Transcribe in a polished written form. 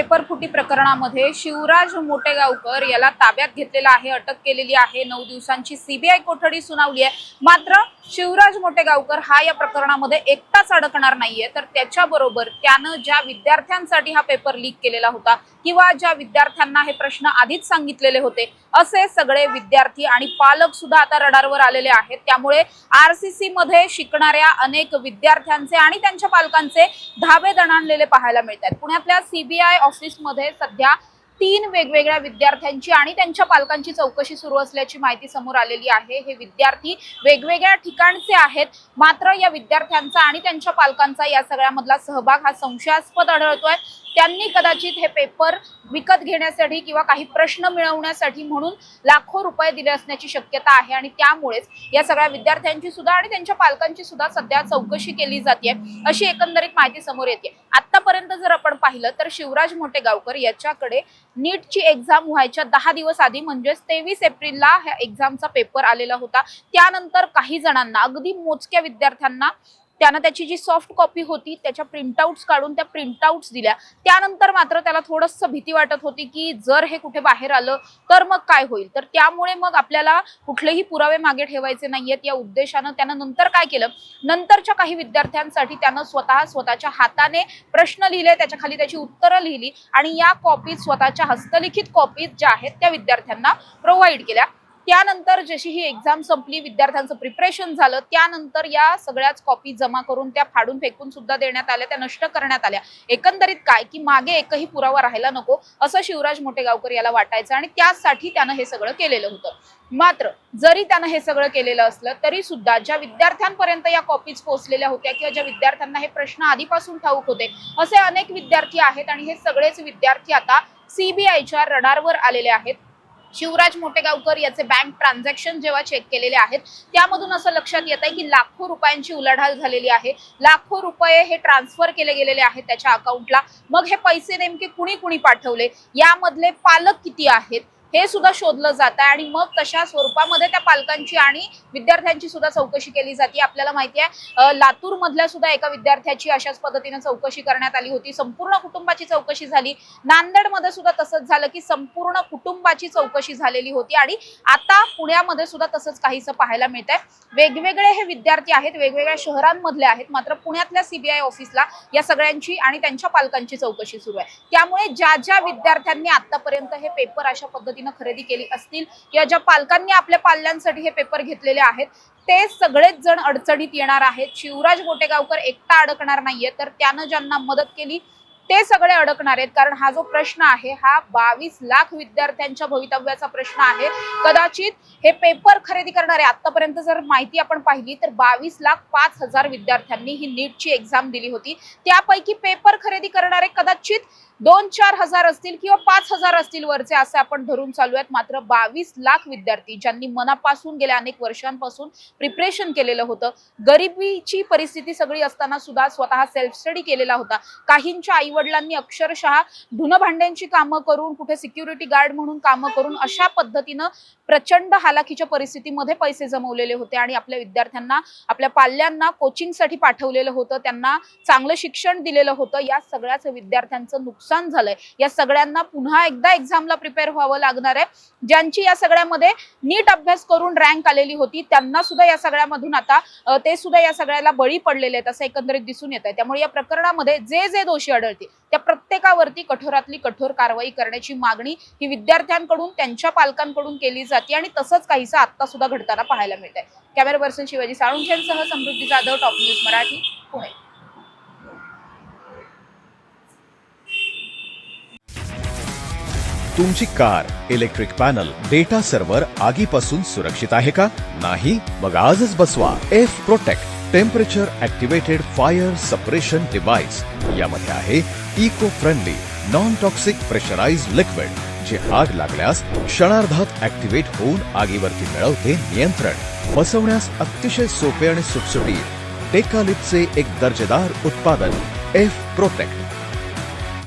Paper फुटी प्रकरणामध्ये शिवराज मोटेगावकर याला ताब्यात घेतलेला आहे, अटक केलेली आहे। 9 दिवसांची सीबीआय कोठडी सुनावली आहे। मात्र शिवराज मोटेगावकर हा या प्रकरणामध्ये एकटाच अडकणार नाहीये, तर त्याच्याबरोबर त्यानं ज्या विद्यार्थ्यांसाठी हा पेपर लीक केलेला होता किंवा ज्या विद्यार्थ्यांना हे प्रश्न आधीच सांगितलेले होते, असे सगळे विद्यार्थी आणि पालक सुद्धा आता रडारवर आलेले आहेत। त्यामुळे आरसीसी मध्ये शिकणाऱ्या अनेक विद्यार्थ्यांचे आणि त्यांच्या पालकांचे धाबे दणाणलेले पाहायला मिळतात। पुण्यातल्या सीबीआय ऑफिस मध्ये सध्या 3 वेगवेगळ्या विद्यार्थ्यांची आणि त्यांच्या पालकांची चौकशी सुरू असल्याची माहिती समोर आलेली आहे। हे विद्यार्थी वेगवेगळ्या ठिकाणचे आहेत, मात्र या विद्यार्थ्यांचा आणि त्यांच्या पालकांचा या सगळ्यामधला सहभाग हा संशयास्पद आढळतोय। त्यांनी कदाचित हे पेपर विकत घेण्यासाठी किंवा काही प्रश्न मिळवण्यासाठी म्हणून लाखो रुपये दिले असण्याची शक्यता आहे आणि त्यामुळेच या सगळ्या विद्यार्थ्यांची सुद्धा आणि त्यांच्या पालकांची सुद्धा सध्या चौकशी केली जाते, अशी एकंदरीत माहिती समोर येते। आतापर्यंत जर आपण पाहिलं तर शिवराज मोटेगावकर याच्याकडे नीटची एक्झाम व्हायच्या 10 दिवस आधी म्हणजे 23 एप्रिलला ह्या एक्झामचा पेपर आलेला होता। त्यानंतर काही जणांना, अगदी मोजक्या विद्यार्थ्यांना त्यानं त्याची जी सॉफ्ट कॉपी होती त्याच्या प्रिंटआउट्स काढून त्या प्रिंटआउट्स दिल्या। त्यानंतर मात्र त्याला थोडंसं भीती वाटत होती की जर हे कुठे बाहेर आलं तर मग काय होईल, तर त्यामुळे मग आपल्याला कुठलेही पुरावे मागे ठेवायचे नाहीयेत या उद्देशानं त्यानं नंतर काय केलं, नंतरच्या काही विद्यार्थ्यांसाठी त्यानं स्वतःच्या हाताने प्रश्न लिहिले, त्याच्या खाली त्याची उत्तरं लिहिली आणि या कॉपीज स्वतःच्या हस्तलिखित कॉपीज ज्या आहेत त्या विद्यार्थ्यांना प्रोव्हाइड केल्या। त्यानंतर जशी ही एक्झाम संपली, विद्यार्थ्यांचं प्रिपरेशन झालं, त्यानंतर या सगळ्याच कॉपी जमा करून त्या फाडून फेकून सुद्धा देण्यात आल्या, त्या नष्ट करण्यात आल्या। एकंदरीत काय की मागे एकही पुरावा राहायला नको असं शिवराज मोटेगावकर याला वाटायचं आणि त्यासाठी त्यानं हे सगळं केलेलं होतं। मात्र जरी त्यानं हे सगळं केलेलं असलं तरी सुद्धा ज्या विद्यार्थ्यांपर्यंत या कॉपीज पोहोचलेल्या होत्या किंवा ज्या विद्यार्थ्यांना हे प्रश्न आधीपासून ठाऊक होते, असे अनेक विद्यार्थी आहेत आणि हे सगळेच विद्यार्थी आता सीबीआयच्या रडारवर आलेले आहेत। शिवराज मोटेगावकर याचे बँक ट्रान्झॅक्शन जेव्हा चेक केलेले आहेत त्यामधून असं लक्षात येत आहे की लाखो रुपयांची उलाढाल झालेली आहे। लाखो रुपये हे ट्रान्सफर केले गेलेले आहेत त्याच्या अकाउंटला। मग हे पैसे नेमके कुणी पाठवले, यामधले पालक किती आहेत हे सुद्धा शोधलं जात आहे आणि मग कशा स्वरूपामध्ये त्या पालकांची आणि विद्यार्थ्यांची सुद्धा चौकशी केली जाते। आपल्याला माहिती आहे लातूर मधल्या सुद्धा एका विद्यार्थ्याची अशाच पद्धतीने चौकशी करण्यात आली होती, संपूर्ण कुटुंबाची चौकशी झाली। नांदेडमध्ये सुद्धा तसंच झालं की संपूर्ण कुटुंबाची चौकशी झालेली होती आणि आता पुण्यामध्ये सुद्धा तसंच काहीसं पाहायला मिळतंय। वेगवेगळे हे विद्यार्थी आहेत, वेगवेगळ्या शहरांमधले आहेत, मात्र पुण्यातल्या सीबीआय ऑफिसला या सगळ्यांची आणि त्यांच्या पालकांची चौकशी सुरू आहे। त्यामुळे ज्या विद्यार्थ्यांनी आतापर्यंत हे पेपर अशा पद्धतीने खरेदी केली असतील किंवा ज्या पालकांनी आपल्या पाल्यांसाठी हे पेपर घेतलेले आहेत ते सगळेच जण अडचणीत येणार आहेत। शिवराज मोटेगावकर एकटा अडकणार नाहीये, तर त्यानं ज्यांना मदत केली ते सगळे अडकणार आहेत। कारण हा जो प्रश्न आहे हा 22 लाख विद्यार्थ्यांच्या भवितव्याचा प्रश्न आहे। कदाचित हे पेपर खरेदी करणारे आतापर्यंत जर माहिती आपण पाहिली तर 22,05,000 विद्यार्थ्यांनी ही नीटची एक्झाम दिली होती। त्यापैकी पेपर खरेदी करणारे कदाचित 2-4 हजार असतील किंवा 5,000 असतील वरचे, असे आपण धरून चालूयात। मात्र 22 लाख विद्यार्थी ज्यांनी मनापासून गेल्या अनेक वर्षांपासून प्रिपरेशन केलेलं होतं, गरिबीची परिस्थिती सगळी असताना सुद्धा स्वतः सेल्फ स्टडी केलेला होता। काहींच्या आई वडिलांनी अक्षरशः धुणं भांड्यांची कामं करून, कुठे सिक्युरिटी गार्ड म्हणून कामं करून अशा पद्धतीनं प्रचंड हालाखीच्या परिस्थितीमध्ये पैसे जमवलेले होते आणि आपल्या विद्यार्थ्यांना, आपल्या पाल्यांना कोचिंगसाठी पाठवलेलं होतं, त्यांना चांगलं शिक्षण दिलेलं होतं। या सगळ्याच विद्यार्थ्यांचं नुकसान झालंय। या सगळ्यांना पुन्हा एकदा एक्झामला प्रिपेअर व्हावं लागणार आहे। ज्यांची या सगळ्यामध्ये नीट अभ्यास करून रँक आलेली होती त्यांना सुद्धा या सगळ्यामधून आता ते सुद्धा या सगळ्याला बळी पडलेले आहेत असं एकंदरीत दिसून येत आहे। त्यामुळे या प्रकरणामध्ये जे दोषी आढळतील त्या प्रत्येकावरती कठोरातली कठोर कारवाई करण्याची मागणी ही विद्यार्थ्यांकडून, त्यांच्या पालकांकडून केली जाते आणि तसंच काहीसं आता सुद्धा घडताना पाहायला मिळत आहे। कॅमेरा पर्सन शिवाजी साळुंखेंसह समृद्धी जाधव, टॉप न्यूज मराठी, पुणे। तुमची car, electric panel, data server आगीपासून सुरक्षित आहे का? नाही? मग आजच बसवा F protect temperature activated fire suppression device. यामध्ये आहे eco friendly non toxic pressurised liquid, जे आग लागल्यास क्षणार्धात ऍक्टिव्हेट होऊन आगीवरती मिळवते नियंत्रण। बसवण्यास अतिशय सोपे आणि सुटसुटीत टेकालिपचे एक दर्जेदार उत्पादन एफ प्रोटेक्ट।